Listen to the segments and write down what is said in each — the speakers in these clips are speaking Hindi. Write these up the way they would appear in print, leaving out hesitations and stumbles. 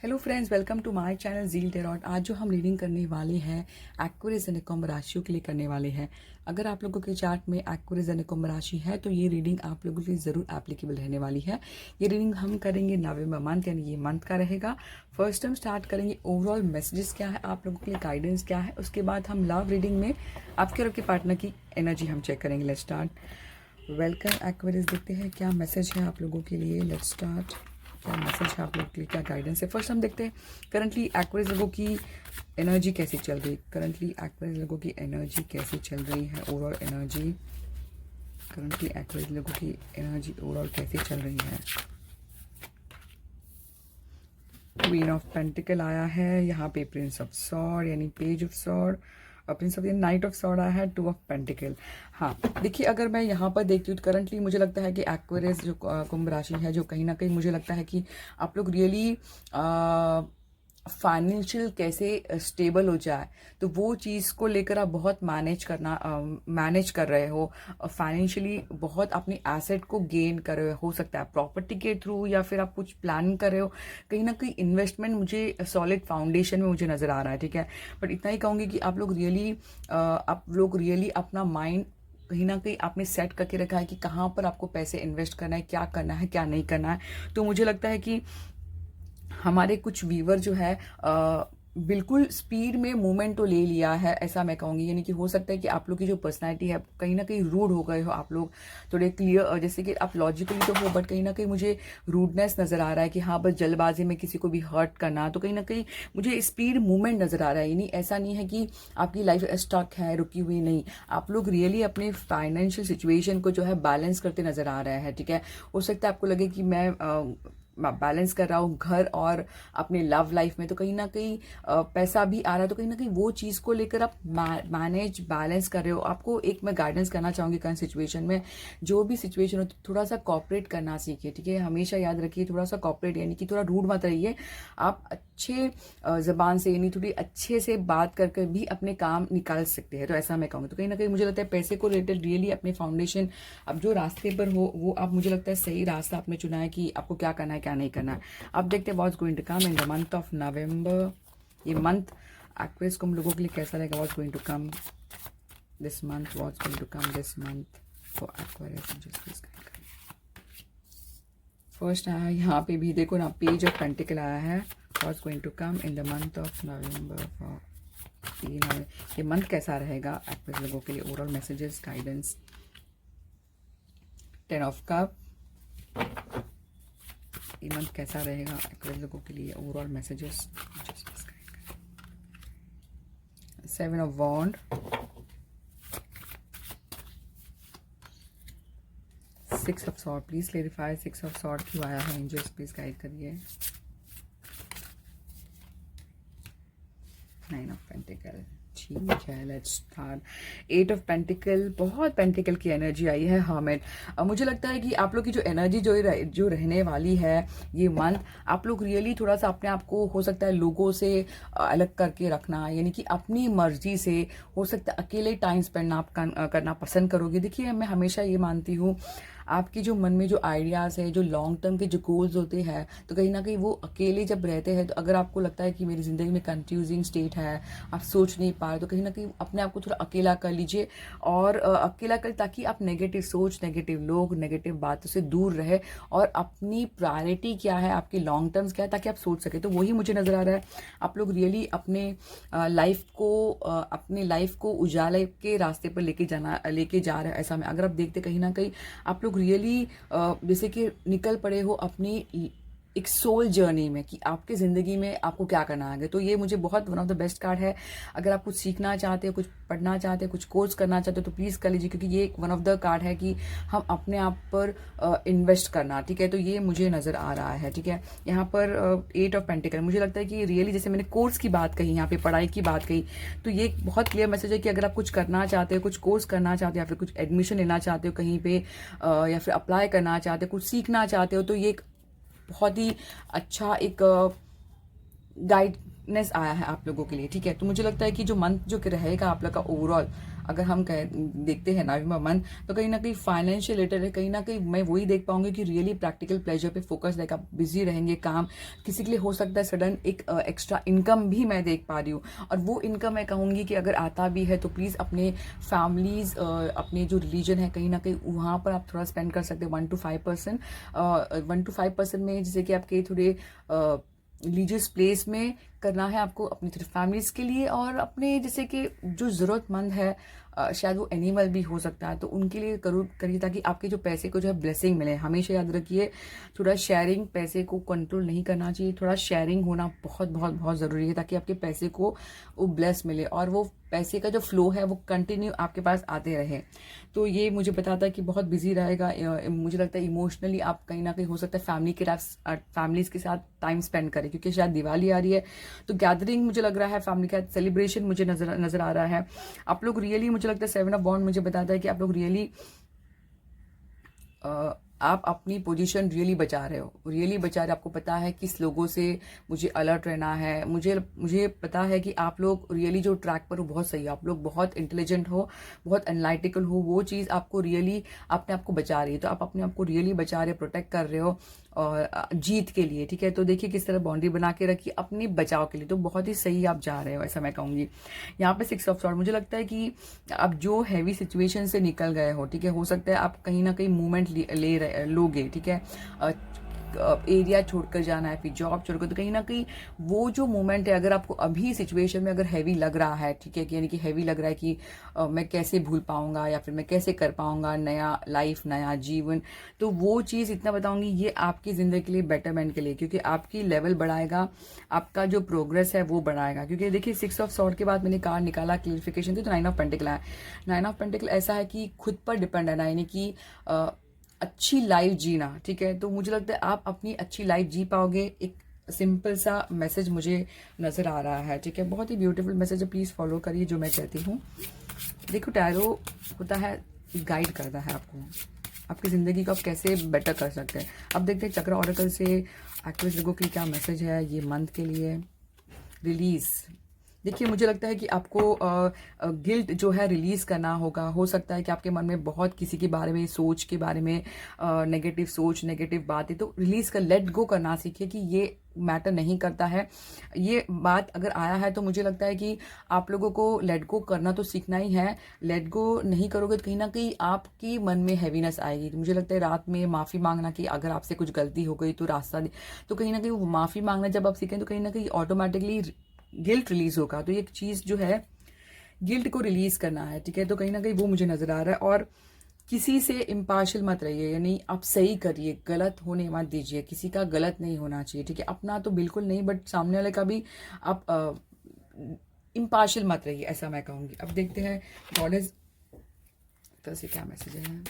Hello friends, welcome to my channel Zeal Tarot. आज जो हम रीडिंग करने वाले हैं एक्वेरियस एंड कुंभ राशियों के लिए करने वाले हैं। अगर आप लोगों के चार्ट में एक्वेरियस एंड कुंभ राशि है तो ये रीडिंग आप लोगों के लिए ज़रूर एप्लीकेबल रहने वाली है। ये रीडिंग हम करेंगे नवंबर मंथ, यानी ये मंथ का रहेगा। फर्स्ट हम स्टार्ट करेंगे ओवरऑल मैसेजेस क्या है, आप लोगों के लिए गाइडेंस क्या है। उसके बाद हम लव रीडिंग में आपके और आपके पार्टनर की एनर्जी हम चेक करेंगे। Let's start. वेलकम एक्वेरियस, देखते हैं क्या मैसेज है आप लोगों के लिए। Let's start. क्या मैसेज है आप लोगों के लिए, क्या गाइडेंस है। फर्स्ट हम देखते हैं करंटली एक्वेरियस लोगों की एनर्जी कैसी चल रही है। करंटली एक्वेरियस लोगों की एनर्जी कैसी चल रही है, ओवरऑल एनर्जी। करंटली एक्वेरियस लोगों की एनर्जी ओवरऑल कैसी चल रही है। क्वीन ऑफ पेंटिकल आया है यहाँ पे, प्रिंस ऑफ सॉर्ड यानी पेज ऑफ सॉर्ड, और Prince of night of sword आया है, 2 ऑफ पेंटिकल। हाँ देखिए, अगर मैं यहाँ पर देखती हूँ तो करंटली मुझे लगता है कि एक्वेरियस जो कुंभ राशि है, जो कहीं ना कहीं मुझे लगता है कि आप लोग रियली फाइनेंशियल कैसे स्टेबल हो जाए, तो वो चीज़ को लेकर आप बहुत मैनेज कर रहे हो। फाइनेंशियली बहुत अपने एसेट को गेन कर रहे हो सकता है प्रॉपर्टी के थ्रू, या फिर आप कुछ प्लानिंग कर रहे हो। कहीं ना कहीं इन्वेस्टमेंट मुझे सॉलिड फाउंडेशन में मुझे नज़र आ रहा है, ठीक है। बट इतना ही कहूँगी कि आप लोग रियली अपना माइंड कहीं ना कहीं आपने सेट करके रखा है कि कहाँ पर आपको पैसे इन्वेस्ट करना है, क्या करना है, क्या नहीं करना है। तो मुझे लगता है कि हमारे कुछ व्यूवर जो है बिल्कुल स्पीड में मूवमेंट तो ले लिया है, ऐसा मैं कहूँगी। यानी कि हो सकता है कि आप लोग की जो पर्सनैलिटी है कहीं ना कहीं रूड हो गए हो आप लोग थोड़े क्लियर, जैसे कि आप लॉजिकली तो हो बट कहीं ना कहीं मुझे रूडनेस नज़र आ रहा है कि हाँ बस जल्दबाजी में किसी को भी हर्ट करना। तो कहीं ना कहीं मुझे स्पीड मूवमेंट नज़र आ रहा है। यानी ऐसा नहीं है कि आपकी लाइफ स्टक है, रुकी हुई नहीं। आप लोग रियली अपने फाइनेंशियल सिचुएशन को जो है बैलेंस करते नज़र आ रहे हैं, ठीक है। हो सकता है आपको लगे कि मैं बैलेंस कर रहा हूँ घर और अपने लव लाइफ में, तो कहीं ना कहीं पैसा भी आ रहा है, तो कहीं ना कहीं वो चीज़ को लेकर आप मैनेज बैलेंस कर रहे हो। आपको एक मैं गाइडेंस करना चाहूँगी करंट सिचुएशन में, जो भी सिचुएशन हो तो थोड़ा सा कॉपरेट करना सीखिए, ठीक है। हमेशा याद रखिए थोड़ा सा कॉपरेट, यानी कि थोड़ा रूड मत रहिए। आप अच्छे ज़बान से, यानी थोड़ी अच्छे से बात करके भी अपने काम निकाल सकते हैं, तो ऐसा मैं कहूँगी। तो कहीं ना कहीं मुझे लगता है पैसे को रिलेटेड रियली अपने फाउंडेशन, अब जो रास्ते पर हो वो आप, मुझे लगता है सही रास्ता आपने चुना है कि आपको क्या करना है क्या नहीं करना है। अब देखते हैं what's going to come in the month of November. ये मंथ एक्वेरियस को हम लोगों के लिए कैसा रहेगा। What's going to come this month, what's going to come this month for Aquarius. Justice first आया यहाँ पे भी देखो ना, पेज ऑफ पेंटिकल आया है। What's going to come in the month of November for ये मंथ कैसा रहेगा एक्वेरियस लोगों के लिए, overall messages, guidance. 10 of cup, ये मंथ कैसा रहेगा एक्वेरियस लोगों के लिए, overall messages. 7 of wand, 6 of sword. Please clarify 6 of sword क्यों आया है, एंजल्स प्लीज गाइड करिए। 9 ऑफ पेंटिकल, ठीक है। Let's start. 8 ऑफ पेंटिकल, बहुत पेंटिकल की एनर्जी आई है। हर्मिट, मुझे लगता है कि आप लोग की जो एनर्जी जो रहने वाली है ये मंथ, आप लोग रियली थोड़ा सा अपने आप को हो सकता है लोगों से अलग करके रखना, यानी कि अपनी मर्जी से हो सकता है अकेले टाइम स्पेंड आप करना पसंद करोगे। देखिए मैं हमेशा ये मानती हूँ, आपके जो मन में जो आइडियाज़ है, जो लॉन्ग टर्म के जो गोल्स होते हैं, तो कहीं ना कहीं वो अकेले जब रहते हैं, तो अगर आपको लगता है कि मेरी ज़िंदगी में कंफ्यूजिंग स्टेट है, आप सोच नहीं पा रहे, तो कहीं ना कहीं अपने आप को थोड़ा अकेला कर लीजिए। और अकेला कर, ताकि आप नेगेटिव सोच, नेगेटिव लोग, नेगेटिव बातों से दूर रहे, और अपनी प्रायोरिटी क्या है, आपकी लॉन्ग टर्म्स क्या है, ताकि आप सोच सके। तो वही मुझे नज़र आ रहा है, आप लोग रियली अपने लाइफ को उजाले के रास्ते पर लेके जा रहे हैं। ऐसा में अगर आप देखते कहीं ना कहीं आप लोग रियली जैसे कि निकल पड़े हो अपनी एक सोल जर्नी में, कि आपके ज़िंदगी में आपको क्या करना है। तो ये मुझे बहुत one of the best card है। अगर आप कुछ सीखना चाहते हो, कुछ पढ़ना चाहते हो, कुछ कोर्स करना चाहते हो, तो प्लीज़ कर लीजिए, क्योंकि ये वन ऑफ द कार्ड है कि हम अपने आप पर इन्वेस्ट करना, ठीक है। तो ये मुझे नज़र आ रहा है, ठीक है। यहाँ पर 8 ऑफ पेंटिकल, मुझे लगता है कि रियली जैसे मैंने कोर्स की बात कही, यहाँ पे पढ़ाई की बात कही, तो ये बहुत क्लियर मैसेज है कि अगर आप कुछ करना चाहते हो, कुछ कोर्स करना चाहते हो, या फिर कुछ एडमिशन लेना चाहते हो कहीं पे, या फिर अप्लाई करना चाहते हो, कुछ सीखना चाहते हो, तो ये बहुत ही अच्छा एक गाइडनेस आया है आप लोगों के लिए, ठीक है। तो मुझे लगता है कि जो मंथ जो कि रहेगा आप लोग का ओवरऑल, अगर हम देखते हैं नवंबर मंथ, तो कहीं ना कहीं फाइनेंशियल रिलेटेड है, कहीं ना कहीं मैं वही देख पाऊंगी कि रियली प्रैक्टिकल प्लेजर पे फोकस रहेगा, आप बिजी रहेंगे, काम किसी के लिए हो सकता है सडन एक एक्स्ट्रा इनकम भी मैं देख पा रही हूँ। और वो इनकम मैं कहूँगी कि अगर आता भी है तो प्लीज़ अपने फैमिलीज, अपने जो रिलीजन है कहीं ना कहीं वहाँ पर आप थोड़ा स्पेंड कर सकते हैं 1 to 5%। 1 to 5% में जैसे कि आपके थोड़े रिलीजियस प्लेस में करना है आपको अपनी तरफ फैमिलीज के लिए, और अपने जैसे कि जो ज़रूरतमंद है, शायद वो एनिमल भी हो सकता है, तो उनके लिए करिए ताकि आपके जो पैसे को जो है ब्लेसिंग मिले। हमेशा याद रखिए थोड़ा शेयरिंग, पैसे को कंट्रोल नहीं करना चाहिए, थोड़ा शेयरिंग होना बहुत बहुत बहुत ज़रूरी है ताकि आपके पैसे को वो ब्लेस मिले और वो पैसे का जो फ्लो है वो कंटिन्यू आपके पास आते रहे। तो ये मुझे बताता है कि बहुत बिजी रहेगा। मुझे लगता है इमोशनली आप कहीं ना कहीं हो सकता है फैमिलीज के साथ टाइम स्पेंड करें, क्योंकि शायद दिवाली आ रही है तो गैदरिंग मुझे लग रहा है, फैमिली का सेलिब्रेशन मुझे नजर आ रहा है। आप लोग रियली, मुझे लगता है 7 of Wands मुझे बताता है कि आप लोग रियली आप अपनी पोजीशन रियली बचा रहे हो, रियली बचा रहे हो। आपको पता है किस लोगों से मुझे अलर्ट रहना है, मुझे पता है कि आप लोग रियली जो ट्रैक पर हो बहुत सही है, आप लोग बहुत इंटेलिजेंट हो, बहुत एनालिटिकल हो, वो चीज़ आपको रियली अपने आप को बचा रही है। तो आप अपने आप को रियली बचा रहे हो, प्रोटेक्ट कर रहे हो और जीत के लिए, ठीक है। तो देखिए किस तरह बाउंड्री बना के रखिए अपनी बचाव के लिए, तो बहुत ही सही आप जा रहे हो, ऐसा मैं कहूँगी। यहाँ पे 6 of Swords मुझे लगता है कि आप जो हैवी सिचुएशन से निकल गए हो, ठीक है, हो सकता है आप कहीं ना कहीं मूवमेंट लोगे, ठीक है, एरिया छोड़कर जाना है, फिर जॉब छोड़कर, तो कहीं ना कहीं वो जो मोमेंट है, अगर आपको अभी सिचुएशन में अगर हैवी लग रहा है, ठीक है, कि यानी कि हैवी लग रहा है कि मैं कैसे भूल पाऊंगा या फिर मैं कैसे कर पाऊंगा नया लाइफ, नया जीवन, तो वो चीज़ इतना बताऊंगी ये आपकी ज़िंदगी के लिए, बेटरमेंट के लिए, क्योंकि आपकी लेवल बढ़ाएगा, आपका जो प्रोग्रेस है वो बढ़ाएगा। क्योंकि देखिए 6 of Swords के बाद मैंने कार्ड निकाला क्लियरिफिकेशन थी, तो 9 of Pentacles आया। 9 of Pentacles ऐसा है कि खुद पर डिपेंड है ना, यानी कि अच्छी लाइफ जीना, ठीक है। तो मुझे लगता है आप अपनी अच्छी लाइफ जी पाओगे। एक सिंपल सा मैसेज मुझे नज़र आ रहा है, ठीक है, बहुत ही ब्यूटीफुल मैसेज है, प्लीज़ फॉलो करिए जो मैं कहती हूँ। देखो टैरो होता है, गाइड करता है आपको, आपकी ज़िंदगी को आप कैसे बेटर कर सकते हैं। अब देखते हैं चक्र ऑरेकल से एक्टिविस्ट लोगों के लिए क्या मैसेज है ये मंथ के लिए। रिलीज़, देखिए मुझे लगता है कि आपको गिल्ट जो है रिलीज़ करना होगा। हो सकता है कि आपके मन में बहुत किसी के बारे में, सोच के बारे में नेगेटिव सोच, नेगेटिव बातें, तो रिलीज़ कर, लेट गो करना सीखिए कि ये मैटर नहीं करता है। ये बात अगर आया है तो मुझे लगता है कि आप लोगों को लेट गो करना तो सीखना ही है। लेट गो नहीं करोगे तो कहीं ना कहीं आपकी मन में हैवीनेस आएगी। तो मुझे लगता है रात में माफ़ी मांगना, कि अगर आपसे कुछ गलती हो गई तो रास्ता तो कहीं ना कहीं वो माफ़ी मांगना जब आप सीखें तो कहीं ना कहीं ऑटोमेटिकली गिल्ट रिलीज होगा। तो ये एक चीज़ जो है गिल्ट को रिलीज करना है, ठीक है, तो कहीं ना कहीं वो मुझे नजर आ रहा है। और किसी से इम्पार्शियल मत रहिए, यानी आप सही करिए, गलत होने मत दीजिए, किसी का गलत नहीं होना चाहिए, ठीक है, अपना तो बिल्कुल नहीं, बट सामने वाले का भी आप इम्पार्शियल मत रहिए, ऐसा मैं कहूँगी। अब देखते हैं गॉडेस तरह से क्या मैसेज है।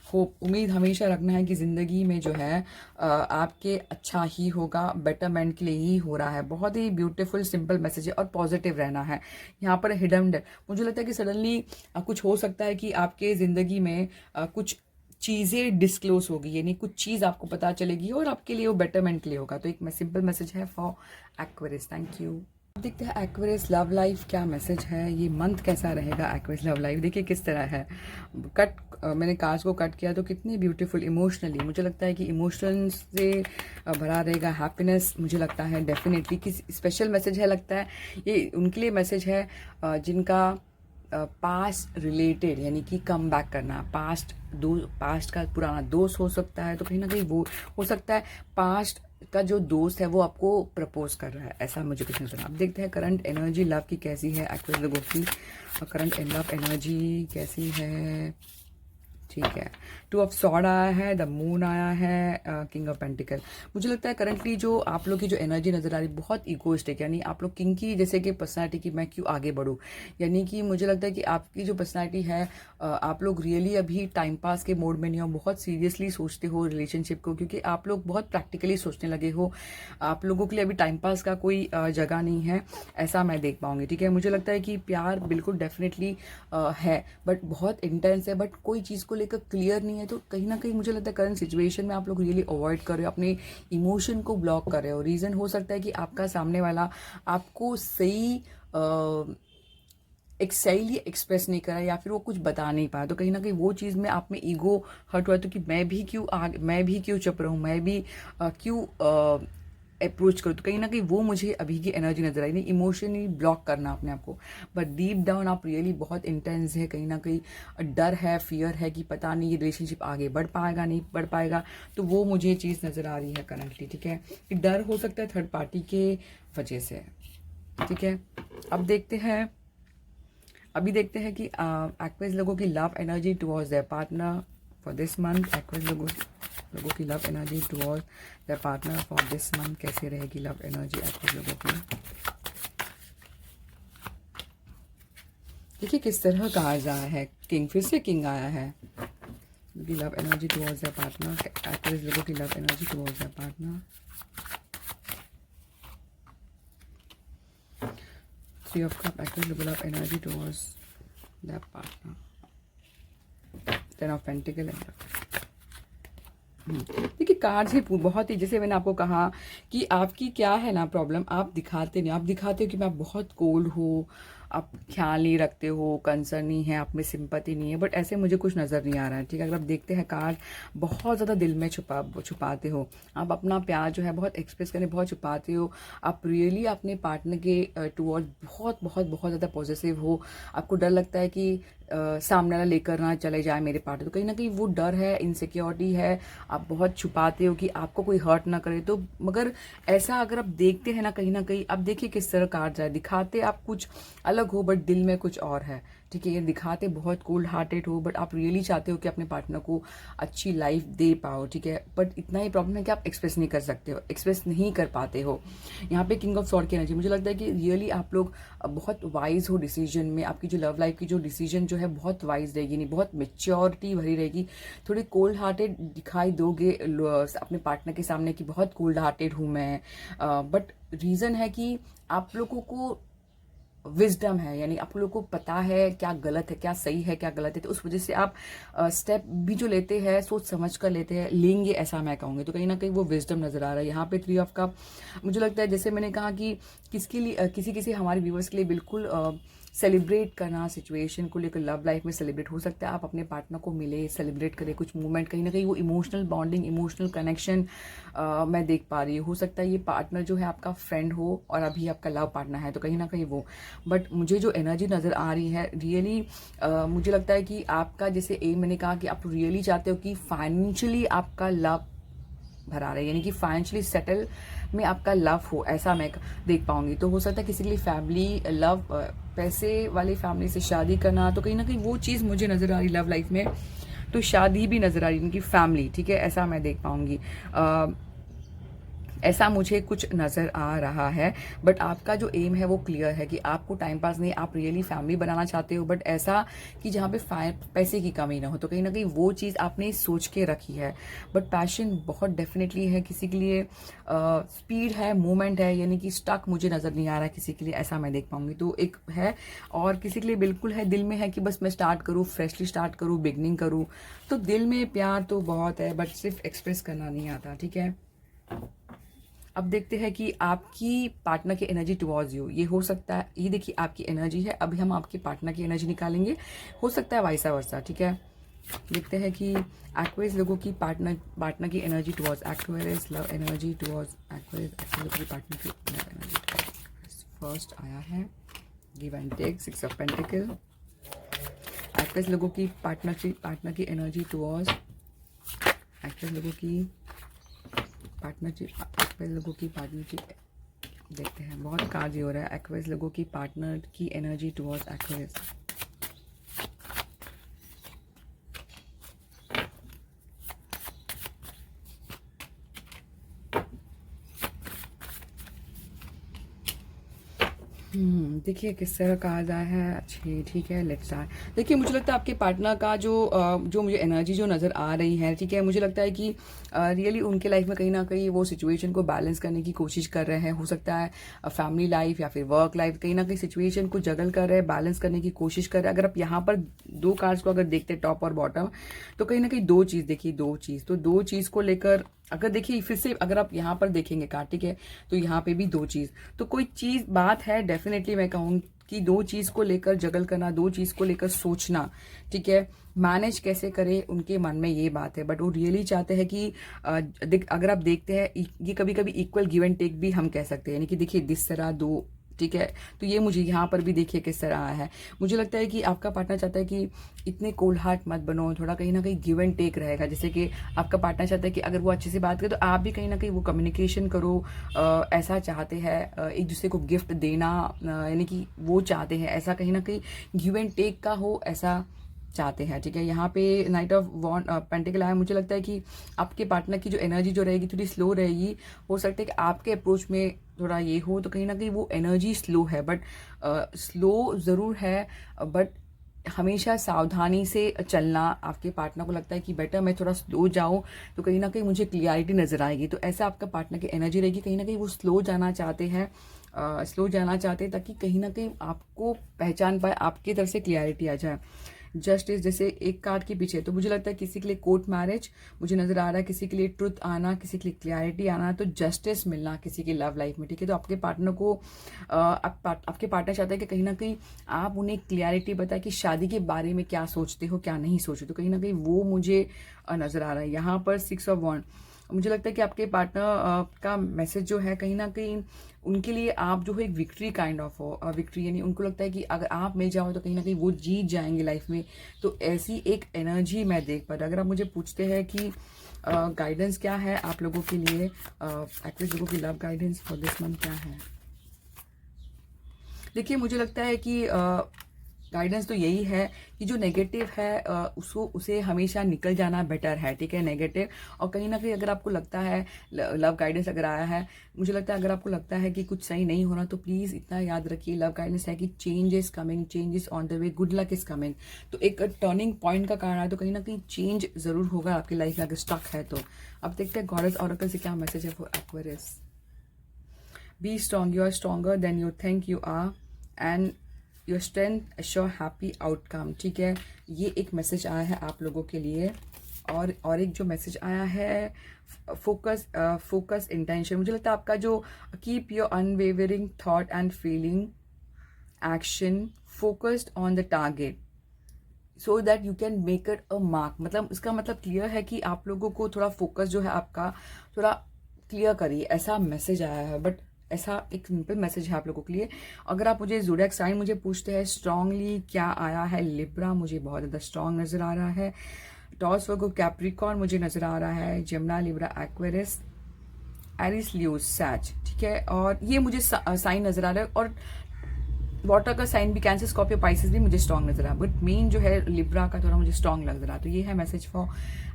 होप, उम्मीद हमेशा रखना है कि ज़िंदगी में जो है आपके अच्छा ही होगा, बेटरमेंट के लिए ही हो रहा है। बहुत ही ब्यूटीफुल सिंपल मैसेज है और पॉजिटिव रहना है। यहाँ पर हिडन है, मुझे लगता है कि सडनली कुछ हो सकता है कि आपके ज़िंदगी में कुछ चीज़ें डिस्क्लोज होगी, यानी कुछ चीज़ आपको पता चलेगी और आपके लिए वो बेटरमेंट के लिए होगा। तो एक सिंपल मैसेज है फॉर एक्वेरियस। Thank you. देखते हैं एक्वेरियस लव लाइफ क्या मैसेज है, ये मंथ कैसा रहेगा एक्वेरियस लव लाइफ। देखिए किस तरह है, मैंने कार्ड्स को कट किया तो कितनी ब्यूटीफुल इमोशनली, मुझे लगता है कि इमोशन से भरा रहेगा। हैप्पीनेस मुझे लगता है डेफिनेटली किस स्पेशल मैसेज है, लगता है ये उनके लिए मैसेज है जिनका पास्ट रिलेटेड, यानी कि कम बैक करना, पास्ट का पुराना दोस्त हो सकता है, तो कहीं ना कहीं वो हो सकता है पास्ट का जो दोस्त है वो आपको प्रपोज कर रहा है, ऐसा मुझे कुछ नजर। आप देखते हैं करंट एनर्जी लव की कैसी है, एक्वेरियस लोगों की करंट लव एनर्जी कैसी है, ठीक है। 2 of Swords आया है, द मून आया है, किंग ऑफ पेंटिकल। मुझे लगता है करंटली जो आप लोग की जो एनर्जी नजर आ रही है बहुत इगोइस्टिक, यानी आप लोग किंग की जैसे कि पर्सनालिटी की मैं क्यों आगे बढ़ूँ, यानी कि मुझे लगता है कि आपकी जो पर्सनालिटी है आप लोग रियली अभी टाइम पास के मोड में नहीं हो, बहुत सीरियसली सोचते हो रिलेशनशिप को, क्योंकि आप लोग बहुत प्रैक्टिकली सोचने लगे हो। आप लोगों के लिए अभी टाइम पास का कोई जगह नहीं है, ऐसा मैं देख पाऊंगी, ठीक है। मुझे लगता है कि प्यार बिल्कुल डेफिनेटली है, बट बहुत इंटेंस है, बट कोई चीज़ को लेकर क्लियर नहीं है। तो कहीं ना कहीं मुझे लगता है करंट सिचुएशन में आप लोग रियली अवॉइड कर रहे हो, अपने इमोशन को ब्लॉक कर रहे हो। रीज़न हो सकता है कि आपका सामने वाला आपको सही सहीली एक्सप्रेस नहीं करा या फिर वो कुछ बता नहीं पाया, तो कहीं ना कहीं वो चीज़ में आप में ईगो हर्ट हुआ, तो कि मैं भी क्यों चुप रहूँ, मैं भी क्यों अप्रोच करूँ। तो कहीं ना कहीं वो मुझे अभी की एनर्जी नजर आई, नहीं इमोशनली ब्लॉक करना अपने आप को, बट डीप डाउन आप रियली बहुत इंटेंस है, कहीं ना कहीं डर है, फियर है कि पता नहीं ये रिलेशनशिप आगे बढ़ पाएगा नहीं बढ़ पाएगा। तो वो मुझे चीज़ नज़र आ रही है करंटली, ठीक है। कि डर हो सकता है थर्ड पार्टी के वजह से, ठीक है। अब देखते हैं अभी देखते हैं कि एक्वेरियस लोगों की love energy towards their partner for this month. Aquarius लोगों की love energy towards their partner for this month, कैसे रहेगी लव एनर्जी एक्वेरियस लोगों की। देखिए किस तरह का कार्ड आया है, किंग, फिर से किंग आया है। Love energy towards their partner, Aquarius लोगों की love energy towards their partner. Three of Cups, Aquarius love energy towards their partner. Ten of Pentacles and देखिए कार्ड्स ही बहुत ही, जैसे मैंने आपको कहा कि आपकी क्या है ना प्रॉब्लम, आप दिखाते नहीं, आप दिखाते हो कि मैं आप बहुत कोल्ड हो, आप ख्याल नहीं रखते हो, कंसर्न नहीं है, आप में सिंपैथी नहीं है, बट ऐसे मुझे कुछ नज़र नहीं आ रहा है, ठीक है। अगर आप देखते हैं कार्ड बहुत ज़्यादा दिल में छुपाते हो, आप अपना प्यार जो है बहुत एक्सप्रेस करने बहुत छुपाते हो, आप रियली अपने पार्टनर के टुवर्ड बहुत बहुत बहुत ज़्यादा पॉजिटिव हो। आपको डर लगता है कि सामने वाला लेकर ना चले जाए मेरे पार्टनर, तो कहीं ना कहीं वो डर है, इनसिक्योरिटी है, आप बहुत छुपाते हो कि आपको कोई हर्ट ना करे। तो मगर ऐसा अगर आप देखते हैं ना कहीं आप देखिए किस तरह कार्ड जाए, दिखाते आप कुछ अलग हो बट दिल में कुछ और है, ठीक है। ये दिखाते बहुत कोल्ड हार्टेड हो बट आप रियली चाहते हो कि अपने पार्टनर को अच्छी लाइफ दे पाओ, ठीक है। बट इतना ही प्रॉब्लम है कि आप एक्सप्रेस नहीं कर सकते हो, एक्सप्रेस नहीं कर पाते हो। यहाँ पे किंग ऑफ सॉर्ड की एनर्जी, मुझे लगता है कि रियली आप लोग बहुत वाइज हो डिसीजन में, आपकी जो लव लाइफ की जो डिसीजन जो है बहुत वाइज रहेगी, नहीं बहुत मेच्योरिटी भरी रहेगी। थोड़ी कोल्ड हार्टेड दिखाई दोगे अपने पार्टनर के सामने कि बहुत कोल्ड हार्टेड हूँ मैं, बट रीज़न है कि आप लोगों को विजडम है, यानी आप लोगों को पता है क्या गलत है, क्या सही है, क्या गलत है, तो उस वजह से आप स्टेप भी जो लेते हैं सोच समझ कर लेंगे, ऐसा मैं कहूँगी। तो कहीं ना कहीं वो विजडम नजर आ रहा है यहाँ पे। थ्री ऑफ कप मुझे लगता है जैसे मैंने कहा कि किसके लिए किसी हमारे व्यूवर्स के लिए बिल्कुल सेलिब्रेट करना, सिचुएशन को लेकर लव लाइफ में सेलिब्रेट हो सकता है, आप अपने पार्टनर को मिले, सेलिब्रेट करें कुछ मोमेंट, कहीं ना कहीं वो इमोशनल बॉन्डिंग, इमोशनल कनेक्शन मैं देख पा रही हूँ। हो सकता है ये पार्टनर जो है आपका फ्रेंड हो और अभी आपका लव पार्टनर है, तो कहीं ना कहीं वो, बट मुझे जो एनर्जी नज़र आ रही है रियली मुझे लगता है कि आपका जैसे एम मैंने कहा कि आप रियली चाहते हो कि फाइनेंशियली आपका लव भरा रहे, यानी कि फाइनेंशियली सेटल में आपका लव हो, ऐसा मैं देख पाऊंगी। तो हो सकता है किसी के लिए फैमिली लव, पैसे वाली फैमिली से शादी करना, तो कहीं ना कहीं वो चीज़ मुझे नज़र आ रही लव लाइफ में, तो शादी भी नज़र आ रही उनकी फैमिली, ठीक है, ऐसा मैं देख पाऊंगी। ऐसा मुझे कुछ नज़र आ रहा है, बट आपका जो एम है वो क्लियर है कि आपको टाइम पास नहीं, आप रियली फैमिली बनाना चाहते हो, बट ऐसा कि जहाँ पे पैसे की कमी ना हो, तो कहीं ना कहीं वो चीज़ आपने सोच के रखी है। बट पैशन बहुत डेफिनेटली है, किसी के लिए स्पीड है, मूवमेंट है, यानी कि स्टक मुझे नज़र नहीं आ रहा है किसी के लिए, ऐसा मैं देख पाऊंगी। तो एक है, और किसी के लिए बिल्कुल है, दिल में है कि बस मैं स्टार्ट करूँ, फ्रेशली स्टार्ट करूँ, बिगनिंग करूँ। तो दिल में प्यार तो बहुत है, बट सिर्फ एक्सप्रेस करना नहीं आता, ठीक है। अब देखते हैं कि आपकी पार्टनर की एनर्जी टुवर्ड्स यू, ये हो सकता है, ये देखिए आपकी एनर्जी है, अभी हम आपके पार्टनर की एनर्जी निकालेंगे, हो सकता है वाइसा वर्सा, ठीक है। देखते हैं कि एक्वेरियस लोगों की पार्टनर की energy towards, Aquarius love energy towards Aquarius लोगों की पार्टनर की लव एनर्जी। फर्स्ट आया है give and take, six of pentacle. Aquarius लोगों की पार्टनर की एनर्जी टुवर्ड्स, एक्वेरियस लोगों की पार्टनरशिप देखते हैं, बहुत कार्ड हो रहा है। एक्वेरियस लोगों की पार्टनर की एनर्जी टुवर्ड्स एक्वेरियस। देखिए किस तरह का आ जाए है, अच्छी, ठीक है, लेट्स स्टार्ट। देखिए मुझे लगता है आपके पार्टनर का जो मुझे एनर्जी जो नज़र आ रही है, ठीक है, मुझे लगता है कि रियली उनके लाइफ में कहीं ना कहीं वो सिचुएशन को बैलेंस करने की कोशिश कर रहे हैं। हो सकता है फैमिली लाइफ या फिर वर्क लाइफ, कहीं ना कहीं सिचुएशन को जगल कर रहे हैं, बैलेंस करने की कोशिश कर रहे हैं। अगर आप यहाँ पर दो कार्ड्स को अगर देखते हैं टॉप और बॉटम, तो कहीं ना कहीं दो चीज़ देखिए, दो चीज़ को लेकर अगर देखिए फिर से अगर आप यहाँ पर देखेंगे कार्ड, ठीक है, तो यहाँ पे भी दो चीज़, तो कोई चीज़ बात है डेफिनेटली मैं कहूँ कि दो चीज़ को लेकर जगल करना, दो चीज़ को लेकर सोचना, ठीक है, मैनेज कैसे करें, उनके मन में ये बात है। बट वो रियली चाहते हैं कि अगर आप देखते हैं ये कभी कभी इक्वल गिव एंड टेक भी हम कह सकते हैं, यानी कि देखिए जिस तरह दो, ठीक है, तो ये मुझे यहाँ पर भी देखिए किस तरह आया है। मुझे लगता है कि आपका पार्टनर चाहता है कि इतने कोल्ड हार्ट मत बनो, थोड़ा कहीं ना कहीं गिव एंड टेक रहेगा। जैसे कि आपका पार्टनर चाहता है कि अगर वो अच्छे से बात करे तो आप भी कहीं ना कहीं वो कम्युनिकेशन करो, ऐसा चाहते हैं, एक दूसरे को गिफ्ट देना, यानी कि वो चाहते हैं ऐसा कहीं ना कहीं गिव एंड टेक का हो, ऐसा चाहते हैं, ठीक है। यहाँ पे नाइट ऑफ वॉन्ड पेंटिकल आया। मुझे लगता है कि आपके पार्टनर की जो एनर्जी जो रहेगी थोड़ी स्लो रहेगी। हो सकता है कि आपके अप्रोच में थोड़ा ये हो, तो कहीं ना कहीं वो एनर्जी स्लो है, बट स्लो ज़रूर है, बट हमेशा सावधानी से चलना। आपके पार्टनर को लगता है कि बेटर मैं थोड़ा स्लो जाऊं तो कहीं ना कहीं मुझे क्लियरिटी नज़र आएगी, तो ऐसा आपका पार्टनर की एनर्जी रहेगी। कहीं ना कहीं वो स्लो जाना चाहते हैं, ताकि कहीं ना कहीं आपको पहचान पाए, आपकी तरफ से क्लियरिटी आ जाए। जस्टिस जैसे एक कार्ड के पीछे, तो मुझे लगता है किसी के लिए कोर्ट मैरिज मुझे नजर आ रहा है, किसी के लिए ट्रुथ आना, किसी के लिए क्लैरिटी आना, तो जस्टिस मिलना किसी की लव लाइफ में, ठीक है। तो आपके पार्टनर को आपके पार्टनर चाहता है कि कहीं ना कहीं आप उन्हें क्लैरिटी बताए कि शादी के बारे में क्या सोचते हो, क्या नहीं सोचते, तो कहीं ना कहीं वो मुझे नजर आ रहा है। यहाँ पर 6 ऑफ वॉन्ड, मुझे लगता है कि आपके पार्टनर का मैसेज जो है कहीं ना कहीं उनके लिए आप जो है एक विक्ट्री काइंड ऑफ हो, विक्ट्री, यानी उनको लगता है कि अगर आप मिल जाओ तो कहीं ना कहीं वो जीत जाएंगे लाइफ में, तो ऐसी एक एनर्जी मैं देख पा रही। अगर आप मुझे पूछते हैं कि गाइडेंस क्या है आप लोगों के लिए, एक्ट्रेस लोगों की love guidance for this month क्या है, देखिए मुझे लगता है कि गाइडेंस तो यही है कि जो नेगेटिव है उसे हमेशा निकल जाना बेटर है, ठीक है, नेगेटिव। और कहीं ना कहीं अगर आपको लगता है लव गाइडेंस अगर आया है, मुझे लगता है अगर आपको लगता है कि कुछ सही नहीं हो रहा, तो प्लीज़ इतना याद रखिए, लव गाइडेंस है कि change is coming, change is on the way, good luck is coming. तो एक टर्निंग पॉइंट का कारण है, तो कहीं ना कहीं चेंज जरूर होगा आपकी लाइफ में अगर स्टक है तो। अब देखते हैं गॉडेस ऑरेकल से क्या मैसेज है for Aquarius. Be strong, you are stronger than you think you are, and your strength assure happy outcome, ठीक है। ये एक मैसेज आया है आप लोगों के लिए। और एक जो मैसेज आया है फोकस इंटेंशन, मुझे लगता है आपका जो keep your unwavering thought and feeling action focused on the target so that you can make it a mark. मतलब इसका मतलब क्लियर है कि आप लोगों को थोड़ा फोकस जो है आपका थोड़ा क्लियर करिए, ऐसा मैसेज आया है। बट ऐसा एक सिंपल मैसेज है आप लोगों के लिए। अगर आप मुझे ज़ोडिएक साइन मुझे पूछते हैं स्ट्रांगली क्या आया है, लिब्रा मुझे बहुत ज़्यादा स्ट्रांग नज़र आ रहा है, टॉस वर्गो कैप्रिकॉर्न मुझे नज़र आ रहा है, Gemini Libra Aquarius Aries Leo Sag, ठीक है। और ये मुझे साइन नज़र आ रहा है, और वाटर का साइन भी कैंसर स्कॉर्पियो पाइसेस भी मुझे स्ट्रॉन्ग नजर आ, बट मेन जो है लिब्रा का थोड़ा मुझे स्ट्रॉन्ग लग रहा। तो ये है message for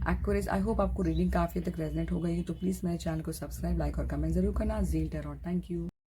Aquarius. I hope आपको रीडिंग काफी तक रेजनेट हो गई, तो प्लीज मेरे चैनल को सब्सक्राइब, लाइक और कमेंट जरूर करना। Zeal tarot, thank you.